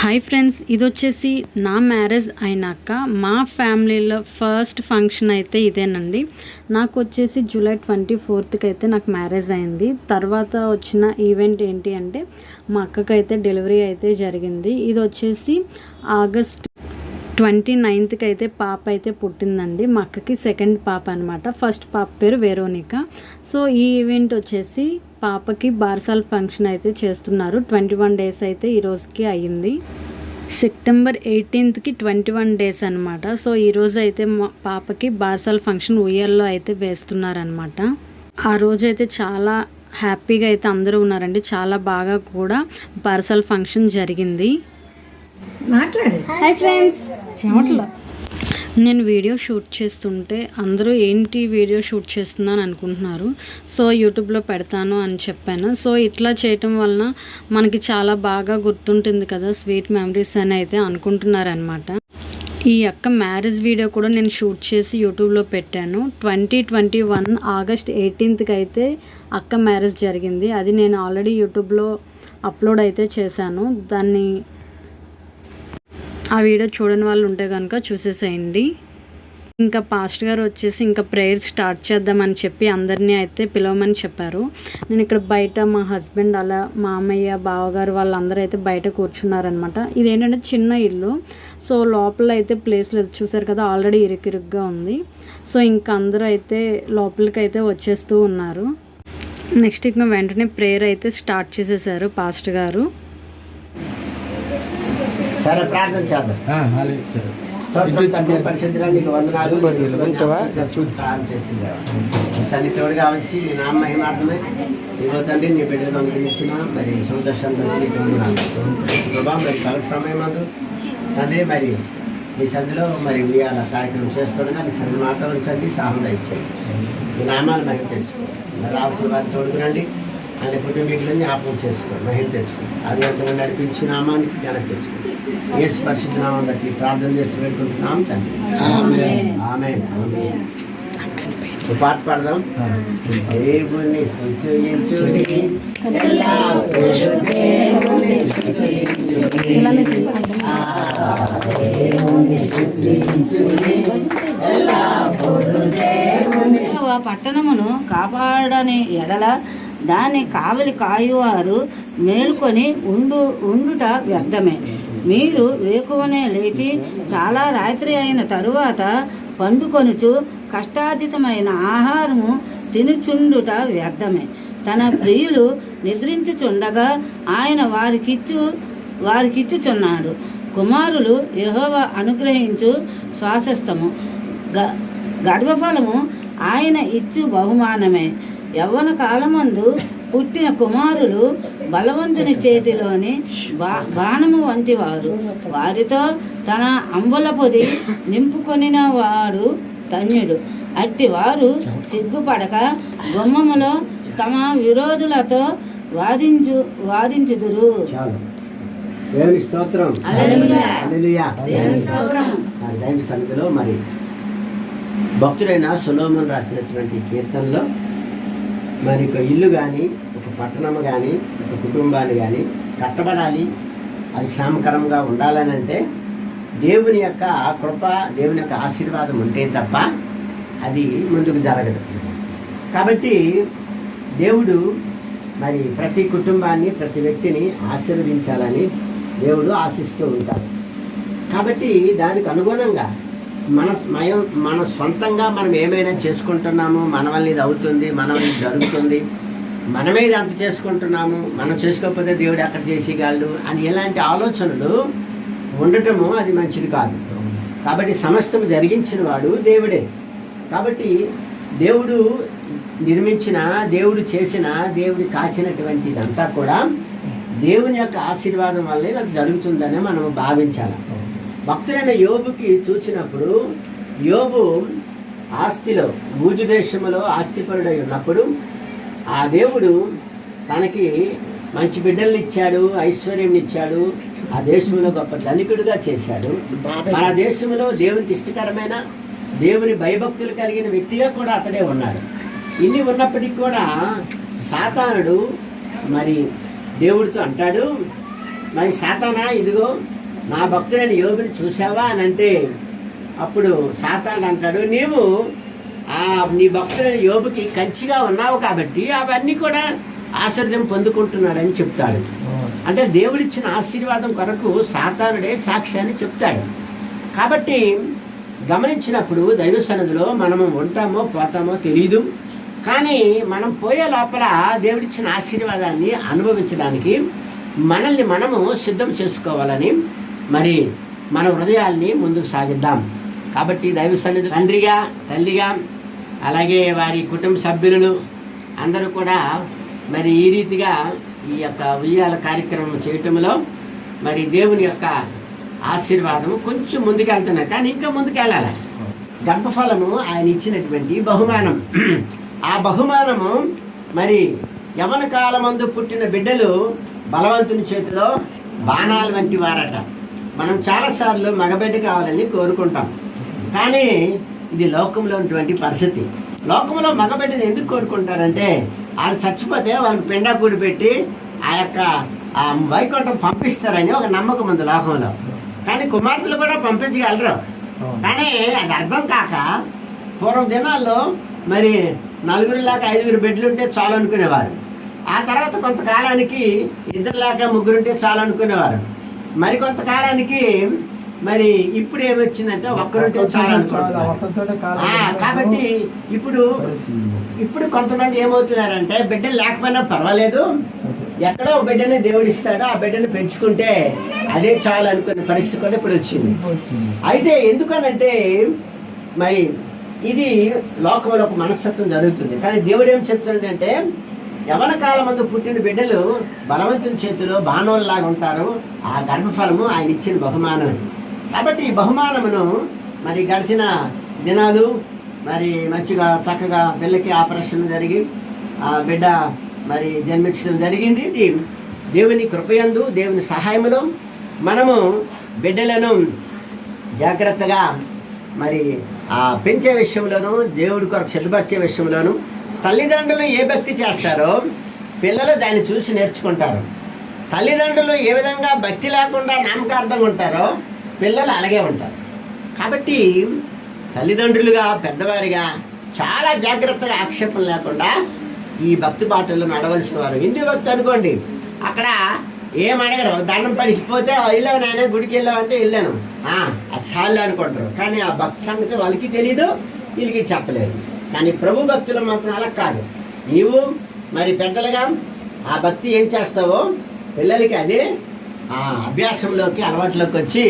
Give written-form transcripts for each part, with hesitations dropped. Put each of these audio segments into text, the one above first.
Hi friends, ఇది వచ్చేసి నా మ్యారేజ్ అయినాక మా ఫ్యామిలీలో ఫస్ట్ ఫంక్షన్ అయితే ఇదేనండి. నాకు వచ్చేసి జూలై 24th అయితే నాకు మ్యారేజ్ అయింది. తర్వాత వచ్చిన ఈవెంట్ ఏంటి అంటే మా అక్కకైతే డెలివరీ అయితే జరిగింది. ఇది వచ్చేసి ఆగస్ట్ 29th అయితే పాప అయితే పుట్టిందండి. మా అక్కకి సెకండ్ పాప అనమాట. ఫస్ట్ పాప పేరు వెరోనికా. సో ఈ ఈవెంట్ వచ్చేసి పాపకి బార్సాల్ ఫంక్షన్ అయితే చేస్తున్నారు. 21 days అయితే ఈ రోజుకి అయ్యింది. సెప్టెంబర్ 18th 21 days అనమాట. సో ఈరోజు అయితే మా పాపకి బార్సాల్ ఫంక్షన్ ఉయ్యాల్లో అయితే వేస్తున్నారనమాట. ఆ రోజు అయితే చాలా హ్యాపీగా అయితే అందరూ ఉన్నారండి. చాలా బాగా కూడా బార్సాల్ ఫంక్షన్ జరిగింది. హాయ్ ఫ్రెండ్స్, నేను వీడియో షూట్ చేస్తుంటే అందరూ ఏంటి వీడియో షూట్ చేస్తున్నాను అనుకుంటున్నారు. సో యూట్యూబ్లో పెడతాను అని చెప్పాను. సో ఇట్లా చేయటం వలన మనకి చాలా బాగా గుర్తుంటుంది కదా, స్వీట్ మెమరీస్ అని అయితే అనుకుంటున్నారనమాట. ఈ అక్క మ్యారేజ్ వీడియో కూడా నేను షూట్ చేసి యూట్యూబ్లో పెట్టాను. 2021 ఆగస్ట్ 18th అయితే అక్క మ్యారేజ్ జరిగింది. అది నేను ఆల్రెడీ యూట్యూబ్లో అప్లోడ్ అయితే చేశాను. దాన్ని ఆ వీడియో చూడని వాళ్ళు ఉంటే కనుక చూసేసేయండి. ఇంకా పాస్టర్ గారు వచ్చేసి ఇంకా ప్రేయర్ స్టార్ట్ చేద్దామని చెప్పి అందరినీ అయితే పిలవమని చెప్పారు. నేను ఇక్కడ బయట మా హస్బెండ్ అలా మా అమ్మయ్య బావగారు వాళ్ళందరూ అయితే బయట కూర్చున్నారనమాట. ఇదేంటంటే చిన్న ఇల్లు. సో లోపల అయితే ప్లేస్ లేదు, చూసారు కదా, ఆల్రెడీ ఇరుకిరుగ్గా ఉంది. సో ఇంకా అందరూ అయితే లోపలికి అయితే వచ్చేస్తూ ఉన్నారు. నెక్స్ట్ ఇంకా వెంటనే ప్రేయర్ అయితే స్టార్ట్ చేసేసారు పాస్టర్ గారు. సరే, ప్రార్థన చేద్దాం. సన్నితోడుగా వచ్చి నీ నామ మహిమార్థమే ఇవ్వ తండ్రి, నీ బిడ్డలు అనుగ్రహించిన మరి సంతోషాన్ని ప్రభా, మరి కల సమయం తండ్రి మరి మీ సంధిలో మరి ఇవాళ కార్యక్రమం చేస్తుండగా మీ సంధి మాట ఉంచండి, సాహంగా ఇచ్చేయండి. ఈ నామాలు మహిమ తెచ్చుకోండి. మరి రావాల్సిన వారిని తోడుకురండి, అనే కుటుంబీకులను జ్ఞాపకం చేసుకోండి, మహిమ తెచ్చుకోండి. అవిధంగా నడిపించి నామానికి జ్ఞానం తెచ్చుకోండి. యేసు పరిశుద్ధ నామం బట్టి ప్రార్థన చేస్తూ పెట్టుకుంటున్నాం తండ్రి. ఆమేన్. పాట పాడదాం. దేవుని స్తుతించుడి, పట్టణమును కాపాడని ఎడల దాన్ని కావలి కాయువారు మేలుకొని ఉండుట వ్యర్థమే. మీరు వేకువనే లేచి చాలా రాత్రి అయిన తరువాత పండుకొనుచు కష్టార్జితమైన ఆహారము తినుచుండుట వ్యర్థమే. తన ప్రియులు నిద్రించుచుండగా ఆయన వారికిచ్చుచున్నాడు. కుమారులు యెహోవా అనుగ్రహించు స్వాస్థ్యము, గర్భఫలము ఆయన ఇచ్చు బహుమానమే. యవ్వన కాలమందు పుట్టిన కుమారులు బలవంతుని చేతిలోని బాణము వంటి వారు. వారితో తన అంబుల పొది నింపుకొనిన వాడు ధన్యుడు. అట్టి వారు సిగ్గుపడక గుమ్మములో తమ విరోధులతో వాదించుదురు. దేవుని స్తోత్రం. హల్లెలూయా. దేవుని సన్నిధిలో మరి భక్తుడైన సొలొమోను రాసినటువంటి కీర్తనలో మరి ఒక ఇల్లు కానీ, ఒక పట్టణము కానీ, ఒక కుటుంబాన్ని కానీ కట్టబడాలి, అది క్షేమకరంగా ఉండాలని అంటే దేవుని యొక్క కృప, దేవుని యొక్క ఆశీర్వాదం ఉంటే తప్ప అది ముందుకు జరగదు. కాబట్టి దేవుడు మరి ప్రతి కుటుంబాన్ని, ప్రతి వ్యక్తిని ఆశీర్వదించాలని దేవుడు ఆశిస్తూ ఉంటాడు. కాబట్టి దానికి అనుగుణంగా మన సొంతంగా మనం ఏమైనా చేసుకుంటున్నాము, మన వల్ల ఇది అవుతుంది, మన వల్ల ఇది జరుగుతుంది, మనమే ఇది అంత చేసుకుంటున్నాము, మనం చేసుకోకపోతే దేవుడు ఎక్కడ చేసేయగలడు అని ఎలాంటి ఆలోచనలు ఉండటము అది మంచిది కాదు. కాబట్టి సమస్తం జరిగించిన వాడు దేవుడే. కాబట్టి దేవుడు నిర్మించిన, దేవుడు చేసిన, దేవుడు కాచినటువంటి ఇదంతా కూడా దేవుని యొక్క ఆశీర్వాదం వల్లే అది జరుగుతుందని మనం భావించాలి. భక్తులైన యోబుకి చూసినప్పుడు, యోబు ఆస్తిలో భూజు దేశంలో ఆస్తిపరుడై ఉన్నప్పుడు ఆ దేవుడు తనకి మంచి బిడ్డల్ని ఇచ్చాడు, ఐశ్వర్యం ఇచ్చాడు, ఆ దేశంలో గొప్ప ధనికుడుగా చేశాడు. మన దేశంలో దేవునికి ఇష్టకరమైన, దేవుని భయభక్తులు కలిగిన వ్యక్తిగా కూడా అతడే ఉన్నాడు. ఇన్ని ఉన్నప్పటికీ కూడా సాతానుడు మరి దేవుడితో అంటాడు, మరి సాతానా ఇదిగో నా భక్తుడైన యోబుని చూసావా అని అంటే, అప్పుడు సాతాను అంటాడు, నీవు నీ భక్తుడైన యోబుకి కంచిగా ఉన్నావు కాబట్టి అవన్నీ కూడా ఆశీర్వాదం పొందుకుంటున్నాడని చెప్తాడు. అంటే దేవుడిచ్చిన ఆశీర్వాదం కొరకు సాతానుడే సాక్ష్యాన్ని చెప్తాడు. కాబట్టి గమనించినప్పుడు దైవ సన్నిధిలో మనము ఉంటామో పోతామో తెలీదు, కానీ మనం పోయే లోపల దేవుడిచ్చిన ఆశీర్వాదాన్ని అనుభవించడానికి మనల్ని మనము సిద్ధం చేసుకోవాలని మరి మన హృదయాల్ని ముందుకు సాగిద్దాం. కాబట్టి దైవ సన్నిధి తండ్రిగా, తల్లిగా, అలాగే వారి కుటుంబ సభ్యులు అందరూ కూడా మరి ఈ రీతిగా ఈ యొక్క ఉయ్యాల కార్యక్రమం చేయటంలో మరి దేవుని యొక్క ఆశీర్వాదము కొంచెం ముందుకెళ్తున్నారు, కానీ ఇంకా ముందుకెళ్ళాలి. గర్భఫలము ఆయన ఇచ్చినటువంటి బహుమానం. ఆ బహుమానము మరి యవన కాలమందు పుట్టిన బిడ్డలు బలవంతుని చేతిలో బాణాల వంటి వారట. మనం చాలాసార్లు మగబిడ్డ కావాలని కోరుకుంటాం, కానీ ఇది లోకంలో ఉన్నటువంటి పరిస్థితి. లోకంలో మగబిడ్డని ఎందుకు కోరుకుంటారంటే, వాళ్ళు చచ్చిపోతే వాళ్ళకి పిండాకూడి పెట్టి ఆ యొక్క వైకుంఠం పంపిస్తారని ఒక నమ్మకం ఉంది లోకంలో. కానీ కుమార్తెలు కూడా పంపించగలరు, కానీ అది అర్థం కాక పూర్వం దినాల్లో మరి 4 లేక 5 బిడ్డలు ఉంటే చాలు అనుకునేవారు. ఆ తర్వాత కొంతకాలానికి 2 లేక 3 ఉంటే చాలు అనుకునేవారు. మరి కొంతకాలానికి మరి ఇప్పుడు ఏమొచ్చిందంటే 1 ఉంటే చాలు అనుకుంటున్నారు. కాబట్టి ఇప్పుడు కొంతమంది ఏమవుతున్నారంటే, బిడ్డలు లేకపోయినా పర్వాలేదు, ఎక్కడో ఒక బిడ్డని దేవుడు ఇస్తాడో ఆ బిడ్డని పెంచుకుంటే అదే చాలు అనుకునే పరిస్థితి కూడా ఇప్పుడు వచ్చింది. అయితే ఎందుకనంటే మరి ఇది లోకంలో ఒక మనస్తత్వం జరుగుతుంది. కానీ దేవుడు ఏం చెప్తుందంటే, యవన కాలమందు పుట్టిన బిడ్డలు బలవంతుని చేతిలో బాణోల్లాగా ఉంటారు, ఆ గర్భఫలము ఆయన ఇచ్చిన బహుమానం. కాబట్టి ఈ బహుమానమును మరి గడిచిన దినాలు మరి మంచిగా చక్కగా పిల్లకి ఆపరేషన్ జరిగి ఆ బిడ్డ మరి జన్మించడం జరిగింది. దేవుని కృపయందు, దేవుని సహాయములో మనము బిడ్డలను జాగ్రత్తగా మరి పెంచే విషయంలోనూ, దేవుడి కొరకు సిద్ధపరిచే విషయంలోనూ తల్లిదండ్రులు ఏ భక్తి చేస్తారో పిల్లలు దాన్ని చూసి నేర్చుకుంటారు. తల్లిదండ్రులు ఏ విధంగా భక్తి లేకుండా నామకార్థంగా ఉంటారో పిల్లలు అలాగే ఉంటారు. కాబట్టి తల్లిదండ్రులుగా, పెద్దవారిగా చాలా జాగ్రత్తగా ఆక్షేపం లేకుండా ఈ భక్తి బాటల్లో నడవలసిన వారు. హిందూ భక్తి అనుకోండి, అక్కడ ఏం అడగరు, దండం పడిపోతే వెళ్ళావు నాయన గుడికి వెళ్ళావంటే వెళ్ళాను అది చాలు అనుకుంటారు. కానీ ఆ భక్తి సంగతి వాళ్ళకి తెలీదు, వీళ్ళకి చెప్పలేదు. కానీ ప్రభు భక్తులు మాత్రం అలా కాదు. నీవు మరి పెద్దలుగా ఆ భక్తి ఏం చేస్తావో పిల్లలకి అదే అభ్యాసంలోకి, అలవాట్లోకి వచ్చి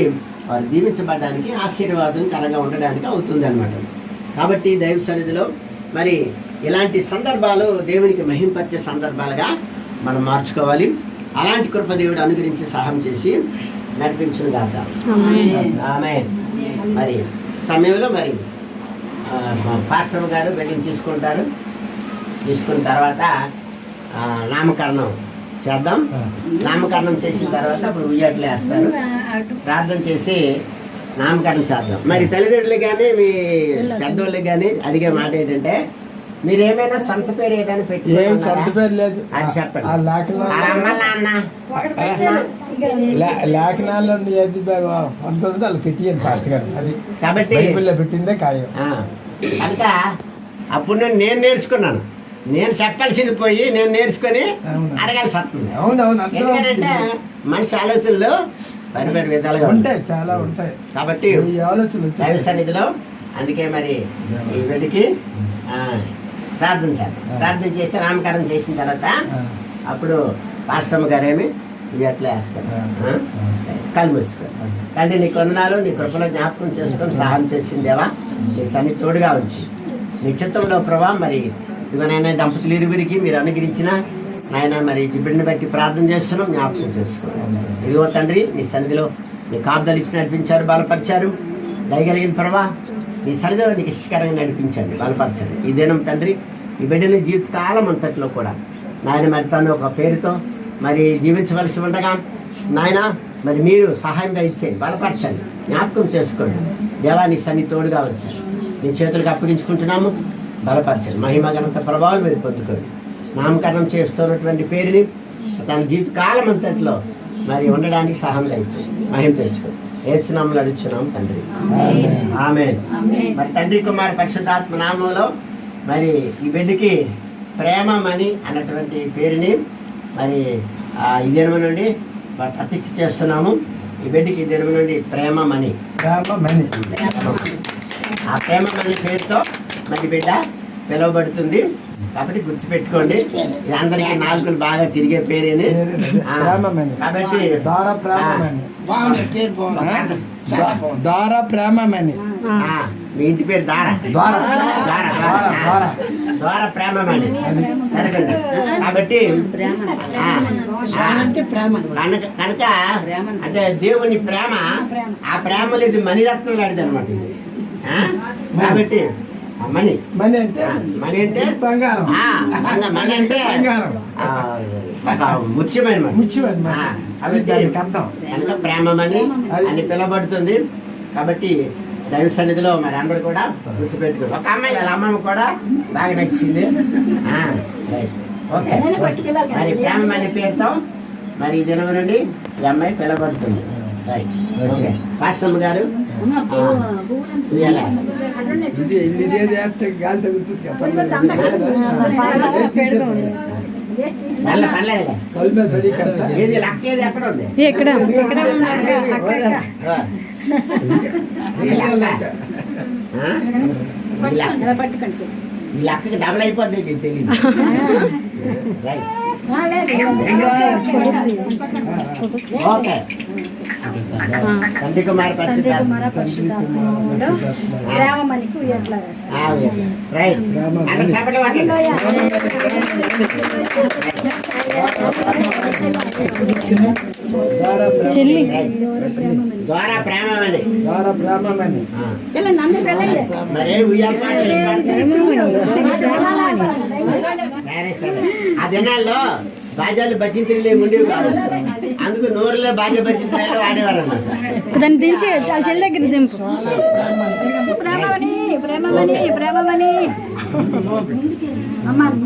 వారు దీవించబడడానికి, ఆశీర్వాదకరంగా ఉండడానికి అవుతుంది అనమాట. కాబట్టి దైవ సన్నిధిలో మరి ఇలాంటి సందర్భాలు దేవునికి మహింపరిచే సందర్భాలుగా మనం మార్చుకోవాలి. అలాంటి కృప దేవుడు అనుగ్రహించి సహాయం చేసి నడిపించును గాక. ఆమేన్. మరి సమయంలో మరి పాస్టర్ గారు బిడ్డను తీసుకుంటారు. తీసుకున్న తర్వాత నామకరణం చేద్దాం. నామకరణం చేసిన తర్వాత అప్పుడు ఉయ్యాట్లు వేస్తారు. ప్రార్థన చేసి నామకరణం చేద్దాం. మరి తల్లిదండ్రులు కానీ మీ పెద్దోళ్ళకి కానీ అడిగే మాట ఏంటంటే, మీరు ఏమైనా సొంత పేరు ఏదైనా పెట్టి సొంత పేరు లేదు అది చెప్పండి. లేఖనాల్లో ఉంటుంది, వాళ్ళు పెట్టియండి ఫాస్ట్ గారు. అది కాబట్టి పెట్టిందే ఖాయం. కనుక అప్పుడు నేను నేర్చుకున్నాను. నేను చెప్పాల్సింది పోయి నేను నేర్చుకొని అడగాల్సి వస్తుంది. ఎందుకంటే మనిషి ఆలోచనలు వేరు విధాలుగా ఉంటాయి, చాలా ఉంటాయి. కాబట్టి దైవ సన్నిధిలో అందుకే మరి ఈ వీటికి ప్రార్థన చేద్దాం. ప్రార్థన చేసి నామకరణం చేసిన తర్వాత అప్పుడు పాస్టమ్మ గారేమి ఎట్లా వేస్తారు. కళ్ళు మూసుకో. కానీ నీ కొన్నాళ్ళు నీ కృపలో జ్ఞాపకం చేసుకొని సహాయం చేసిందేవా, నీ సన్ని తోడుగా వచ్చి నీ చిత్తంలో ప్రభా మరి ఇవనైనా దంపతులు ఇరువురికి మీరు అనుగ్రహించిన నాయన మరి బిడ్డని బట్టి ప్రార్థన చేస్తున్నాం, జ్ఞాపకం చేస్తున్నాం. ఇదిగో తండ్రి నీ సన్నిధిలో నీ కాపుదలు ఇచ్చి నడిపించారు, బలపరిచారు. దయగలిగిన ప్రభా నీ సన్నిధిలో నీకు ఇష్టకరంగా నడిపించండి, బలపరచండి. ఈ దినం తండ్రి ఈ బిడ్డని జీవితకాలం అంతట్లో కూడా నాయన మరి తను ఒక పేరుతో మరి జీవించవలసి ఉండగా నాయన మరి మీరు సహాయంగా ఇచ్చేయండి, బలపరచండి, జ్ఞాపకం చేసుకోండి. దేవా నీ సన్ని తోడుగా వచ్చారు, నీ చేతులకు అప్పగించుకుంటున్నాము, బలపరచండి. మహిమ ఘనత ప్రభావాలు మీరు పొందుకోండి. నామకరణం చేస్తున్నటువంటి పేరుని తన జీవిత కాలం అంతట్లో మరి ఉండడానికి సహాయం లేదు మహిమ తెచ్చుకో ఏసునామములో అడుగుచున్నాం తండ్రి ఆమేన్. మరి తండ్రి కుమార పరిశుద్ధాత్మ నామంలో మరి ఈ బిడ్డకి ప్రేమమణి అన్నటువంటి పేరుని మరి ఈ దినము నుండి ప్రతిష్ఠ చేస్తున్నాము. ఈ బిడ్డకి ఈ దినము నుండి ప్రేమమణి ఆ ప్రేమమణి పేరుతో మరి బిడ్డ పిలువబడుతుంది. కాబట్టి గుర్తుపెట్టుకోండి, ఇది అందరికీ నాలుగులు బాగా తిరిగే పేరేని. కాబట్టి దారా ప్రేమమణి మీ ఇంటి పేరు దార ద్వార ప్రేమమణి సరిగ్గా. కాబట్టి కనుక అంటే దేవుని ప్రేమ, ఆ ప్రేమలో ఇది మణిరత్నం లాంటిది అనమాట ఇది. కాబట్టి మణి అంటే బంగారం, మణి అంటే ముఖ్యమైన కనుక ప్రేమమణి అని పిలవబడుతుంది. కాబట్టి దైవ సన్నిధిలో మరి అందరూ కూడా గుర్తుపెట్టుకోరు. ఒక అమ్మాయి వాళ్ళ అమ్మమ్మ కూడా బాగా నచ్చింది. ఓకే, మరి ప్రేమమణి పేరుతో మరి ఈ దినం నుండి ఈ అమ్మాయి పిలవబడుతుంది. Right, okay. పాస్టమ్మ గారు ఏది లక్క ఏది ఎక్కడ ఉంది? ఈ లక్కకి డబుల్ అయిపోద్ది తెలియదు. ఓకే, తండ్రి కుమార రైట్. ద్వారా ప్రేమమని మరే ఆ దినాల్లో బాజాలు భజంత్రులు ఉండేవి కాదు, అందుకు నూరులో బాజా భజంత్రులు వాడేవారు అన్నమాట. దాన్ని దించి వాళ్ళ చెల్లి దగ్గర దింపు.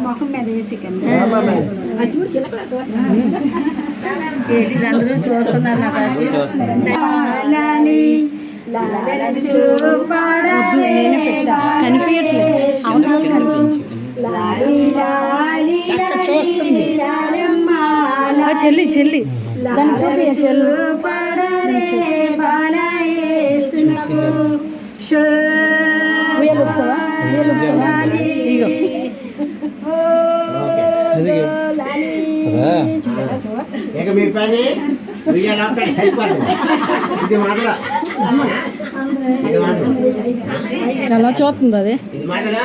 మొహం మీద వేసి అందరూ చూస్తున్నారు. చెల్లి చెల్లి దాన్ని చూపి ఇక మీ పని సరిపోతుంది. ఇది మొదలు చాలా చూస్తుంది అది. ఇది మొదలు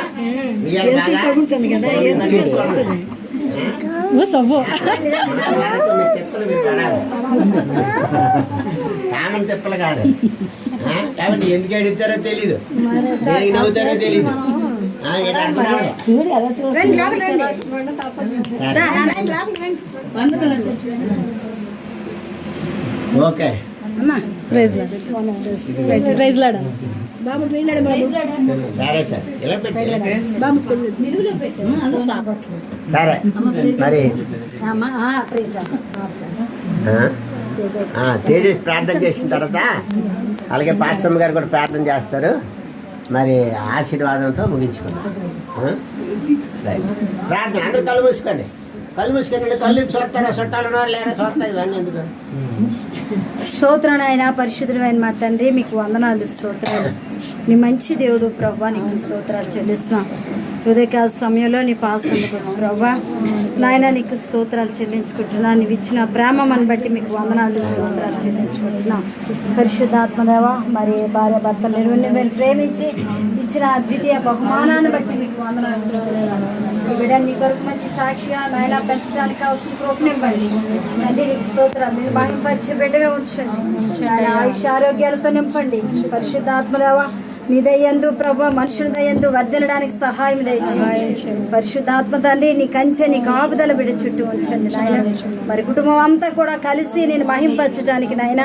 సవ్వు కామన్ తిప్పలు కాదు. కాబట్టి ఎందుకు అడుగుతారో తెలీదు, దేనికి నవ్వుతారో తెలీదు. ఓకే, సరే సార్, ఇలా పెట్టి సరే. మరి తేజస్ ప్రార్థన చేసిన తర్వాత అలాగే పాస్టమ్మ గారు కూడా ప్రార్థన చేస్తారు. మరి ఆశీర్వాదంతో ముగించుకుందాం. ప్రార్థన అందరూ కళ్ళు మూసుకోండి, కళ్ళు మూసుకొని కళ్ళు చూస్తారా, చుట్టాలు లేరా చూస్తాయి, ఇవన్నీ ఎందుకు? స్తోత్రాలైన పరిశుద్ధమైన మా తండ్రి, మీకు వందనాలు, స్తోత్రాలు. నీ మంచి దేవుడు ప్రభా, నీకు స్తోత్రాలు చెల్లిస్తున్నాం. ఉదయకాల సమయంలో నీ పాసందుకు వచ్చి ప్రభా నాయన నీకు స్తోత్రాలు చెల్లించుకుంటున్నా. నీవు ఇచ్చిన ప్రేమను బట్టి మీకు వందనాలు, స్తోత్రాలు చెల్లించుకుంటున్నాం. పరిశుద్ధాత్మదేవ, మరి భార్య భర్తలు మీరు ప్రేమించి ఇచ్చిన ద్వితీయ బహుమానాన్ని బట్టి మీకు వందనాలు. బిడ్డ నీ కొరకు మంచి సాక్షిగా నాయన పెంచడానికి అవసరం కృపనివ్వండి. అంటే నీకు స్తోత్రాలు. మీరు మహిమపరిచే బిడ్డగా ఉంచండి. ఆయుష్ ఆరోగ్యాలతో నింపండి. పరిశుద్ధాత్మదేవ, నీ దయందు ప్రభా మనుషుల దయందు వర్ధిల్లడానికి సహాయం దయచేయండి. పరిశుద్ధాత్మ తండ్రి నీ కంచె నీ కాపుదల బిడ్డ చుట్టూ ఉంచండి నాయన. మరి కుటుంబం అంతా కూడా కలిసి నేను మహింపరచడానికి నాయన.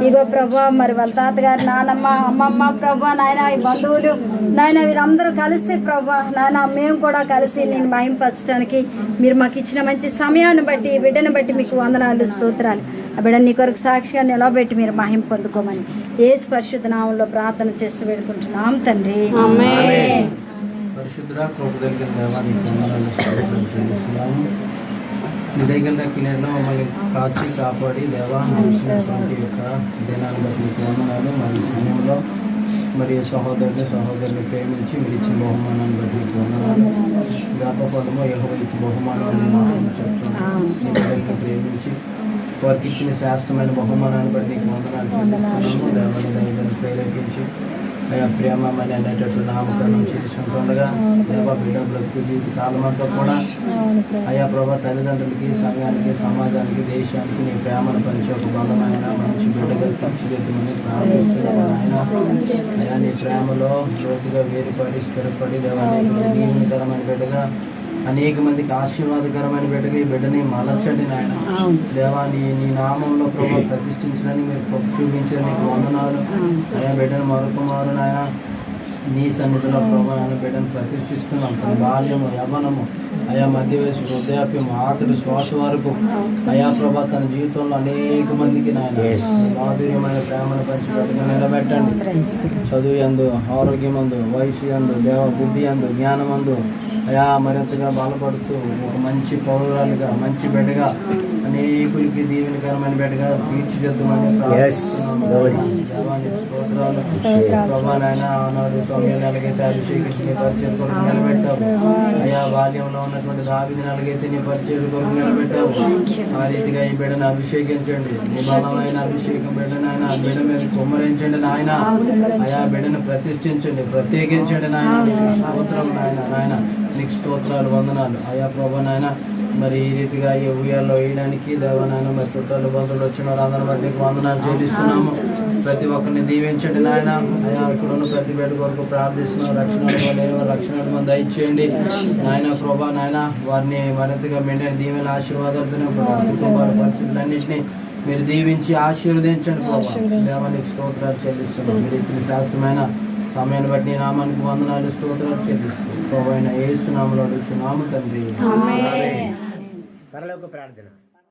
ఇగో ప్రభా మరి వాళ్ళ తాతగారు నానమ్మ అమ్మమ్మ ప్రభా నాయన ఈ బంధువులు నాయన వీళ్ళందరూ కలిసి ప్రభా నాయన మేము కూడా కలిసి నేను మహింపరచడానికి మీరు మాకు ఇచ్చిన మంచి సమయాన్ని బట్టి ఈ బిడ్డను బట్టి మీకు వందనాలు స్తోత్రాలు. ఆ బిడ్డ నీ కొరకు సాక్షిగా నిలబెట్టి మీరు మహిమ పొందుకోమని యేసు పరిశుద్ధ నామంలో ప్రార్థన చేస్తూ వేడుకుంటున్నాం తండ్రి. ఆమేన్. పరిశుద్ధ కృప కలిగిన దేవానికి వందనాలు చెల్లిస్తున్నాము. నీ దగ్గర లెక్కలేలో మమ్మల్ని కాచి కాపాడి దేవా నడిచినటువంటి యొక్క దినాన్ని బట్టి నీకు వందనాలు. మరి సమయంలో మరియు సహోదరుని ప్రేమించి మీరు ఇచ్చిన బహుమానాన్ని బట్టి నీకు వందనాలు. గర్భఫలము యెహోవా ఇచ్చిన బహుమానాన్ని మాత్రం చెప్తున్నాను. నీ బిడ్డలను ప్రేమించి వారికి ఇచ్చిన శ్రేష్టమైన బహుమానాన్ని బట్టి నీకు వందనాలు చెల్లిస్తున్నాము. దేవాన్ని దైవాన్ని ప్రేరేపించి అయా ప్రేమని అనేటటువంటి నామకరణం చేసుకుంటుండగా దేవా బిడ్డ బ్రతుకు జీవిత కాలమంతా కూడా అయా ప్రభా తల్లిదండ్రులకి సంఘానికి సమాజానికి దేశానికి నీ ప్రేమను పంచి ఒక బలమైన మంచి బిడ్డగా తీర్చిదిద్దమని ప్రార్థిస్తున్నాను. ఆయన అయా నీ ప్రేమలో లోతుగా వేరుపడి స్థిరపడి దేవాన్ని దీవెనకరమైన బిడ్డగా అనేక మందికి ఆశీర్వాదకరమైన బిడ్డగా ఈ బిడ్డని మలచండి నాయన. దేవా నీ నామంలో ప్రభావ ప్రతిష్ఠించడానికి మీరు చూపించే నీకు వందనాలు. అయా బిడ్డను మరొకమారు నాయన నీ సన్నిధిలో ప్రభావ ఆయన బిడ్డను ప్రతిష్ఠిస్తున్నాం. తన బాల్యము యవ్వనము అయా మధ్య వయసు వృద్ధాప్యము ఆఖరి శ్వాస వరకు అయా ప్రభా తన జీవితంలో అనేక మందికి నాయన మాధుర్యమైన ప్రేమను పంచిపెట్టుగా నిలబెట్టండి. చదువు యందు ఆరోగ్యమందు వయసు యందు దేవ బుద్ధి యందు జ్ఞానమందు అయా మరింతగా బాధపడుతూ ఒక మంచి పౌరురాలుగా మంచి బిడ్డగా అనేకులకి దీవెనకరమైన బిడ్డగా తీర్చిదిద్దమని స్తోత్రాలు. ప్రభా నాయన ఆనాడు సమయం ఎలాగైతే అభిషేకించి నీ పరిచయం కొరకు నిలబెట్టావు. అయా బాల్యంలో ఉన్నటువంటి దావీదుని ఎలాగైతే నీ పరిచయం కొరకు నిలబెట్టావు ఆ రీతిగా ఈ బిడ్డను అభిషేకించండి. నీ బలమైన అభిషేకం బిడ్డనైనా ఆ బిడ్డ మీద కుమ్మరించండి నాయన. అయా బిడ్డను ప్రతిష్ఠించండి ప్రత్యేకించండి నాయన. స్తోత్రం నాయన. నాయన నీకు స్తోత్రాలు వందనాలు. అయా ప్రభా నాయన మరి ఈ రీతిగా ఈ ఉయ్యాల్లో వేయడానికి దేవనాయన మరి చుట్టాలు బంధువులు వచ్చిన వారందరి బట్టి వందనాలు చెల్లిస్తున్నాము. ప్రతి ఒక్కరిని దీవించండి నాయన. అయా ఇక్కడ ఉన్న ప్రతి బిడ్డ కొరకు ప్రార్థిస్తున్నాం. రక్షణ మంది దయచేయండి నాయన. ప్రభా నాయన వారిని మరింతగా మెండని దీవెన ఆశీర్వాదాలతో కుటుంబాల పరిస్థితులన్నింటినీ మీరు దీవించి ఆశీర్వదించండి. ప్రభా దేవానికి స్తోత్రాలు చెల్లిస్తున్నాం. మీరు ఇచ్చిన శాస్త్రమైన సమయాన్ని బట్టి నీ నామానికి వందనాలు స్తోత్రాలు చెల్లిస్తున్నాం. ప్రభు అయిన యేసు నామములో అడుగుచున్నాము తండ్రి. పరలోక ప్రార్థన.